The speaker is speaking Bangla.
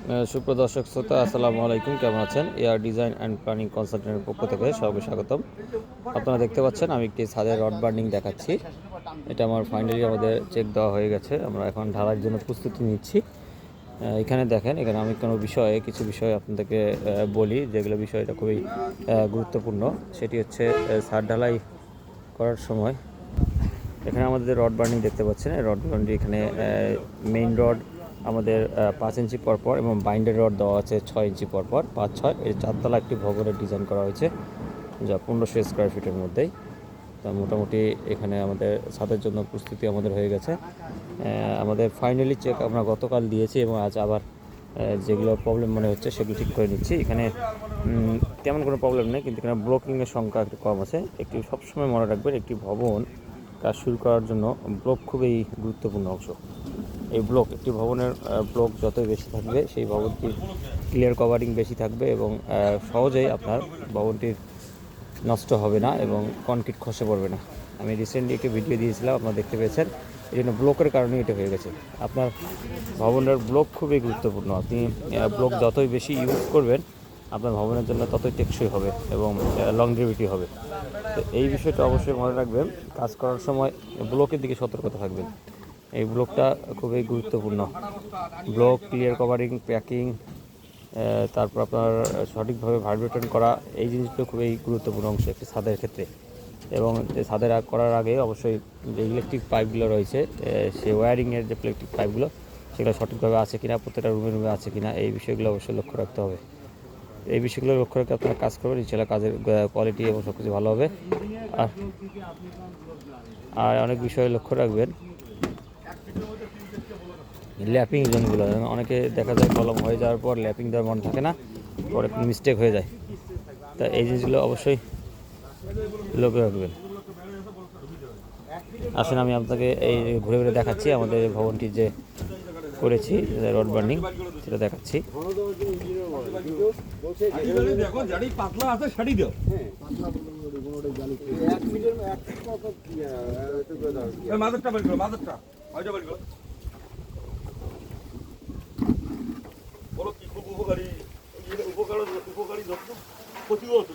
সুপ্রিয় দর্শক শ্রোতা, আসসালামু আলাইকুম। কেমন আছেন? এয়ার ডিজাইন অ্যান্ড প্ল্যানিং কনসালটেন্টের পক্ষ থেকে সবাইকে স্বাগতম। আপনারা দেখতে পাচ্ছেন আমি একটি ছাদের রড বার্নিং দেখাচ্ছি। এটা আমার ফাইনালি আমাদের চেক দেওয়া হয়ে গেছে। আমরা এখন ঢালাইয়ের জন্য প্রস্তুতি নিচ্ছি। এখানে দেখেন, এখানে আমি কিছু বিষয় আপনাদেরকে বলি, যেগুলো বিষয়টা খুবই গুরুত্বপূর্ণ। সেটি হচ্ছে ছাদ ঢালাই করার সময় এখানে আমাদের রড বার্নিং দেখতে পাচ্ছেন। রড বার্নিং এখানে মেইন রড আমাদের 5 ইঞ্চি পরপর এবং বাইন্ডার রড দেওয়া আছে 6 ইঞ্চি পরপর, 5-6। এই চারতলা একটি ভবনের ডিজাইন করা হয়েছে, যা 1500 স্কোয়ার ফিটের মধ্যেই। তা মোটামুটি এখানে আমাদের ছাদের জন্য প্রস্তুতি আমাদের হয়ে গেছে। আমাদের ফাইনালি চেক আমরা গতকাল দিয়েছি এবং আজ আবার যেগুলো প্রবলেম মনে হচ্ছে সেগুলো ঠিক করে নিচ্ছি। এখানে তেমন কোনো প্রবলেম নেই, কিন্তু এখানে ব্লকিংয়ের সংখ্যা একটু কম আছে। একটি সবসময় মনে রাখবেন, একটি ভবন কাজ শুরু করার জন্য ব্লক খুবই গুরুত্বপূর্ণ অংশ। এই ব্লক, একটি ভবনের ব্লক যতই বেশি থাকবে, সেই ভবনটির ক্লিয়ার কভারিং বেশি থাকবে এবং সহজেই আপনার ভবনটির নষ্ট হবে না এবং কনক্রিট খসে পড়বে না। আমি রিসেন্টলি একটি ভিডিও দিয়েছিলাম, আপনারা দেখতে পেয়েছেন। এই জন্য ব্লকের কারণেই এটা হয়ে গেছে। আপনার ভবনের ব্লক খুবই গুরুত্বপূর্ণ। আপনি ব্লক যতই বেশি ইউজ করবেন, আপনার ভবনের জন্য ততই টেকসই হবে এবং লংজিভিটি হবে। তো এই বিষয়টা অবশ্যই মনে রাখবেন। কাজ করার সময় ব্লকের দিকে সতর্কতা থাকবেন। এই ব্লকটা খুবই গুরুত্বপূর্ণ। ব্লক, ক্লিয়ার কভারিং, প্যাকিং, তারপর আপনার সঠিকভাবে ভাইব্রেশন করা, এই জিনিসগুলো খুবই গুরুত্বপূর্ণ অংশ একটি ছাদের ক্ষেত্রে। এবং ছাদের করার আগে অবশ্যই যে ইলেকট্রিক পাইপগুলো রয়েছে, সে ওয়্যারিংয়ের যে ইলেকট্রিক পাইপগুলো, সেগুলো সঠিকভাবে আছে কিনা, প্রত্যেকটা রুমে আছে কিনা, এই বিষয়গুলো অবশ্যই লক্ষ্য রাখতে হবে। এই বিষয়গুলো লক্ষ্য রেখে আপনারা কাজ করবেন, ইনশাআল্লাহ কাজের কোয়ালিটি এবং সব কিছু ভালো হবে। আর অনেক বিষয় লক্ষ্য রাখবেন। ল্যাপিং জোনগুলো, অনেকে দেখা যায় কলম হয়ে যাওয়ার পর ল্যাপিং দেওয়ার মনে থাকে না, পরে মিস্টেক হয়ে যায়। তা এই জিনিসগুলো অবশ্যই লক্ষ্য রাখবেন। আসেন আমি আপনাকে এই ঘুরে ঘুরে দেখাচ্ছি আমাদের ভবনটি যে করেছি রড বার্নিং, সেটা দেখাচ্ছি। বলো কি খুব উপকারী, উপকারী যত্ন ক্ষতিও হতো।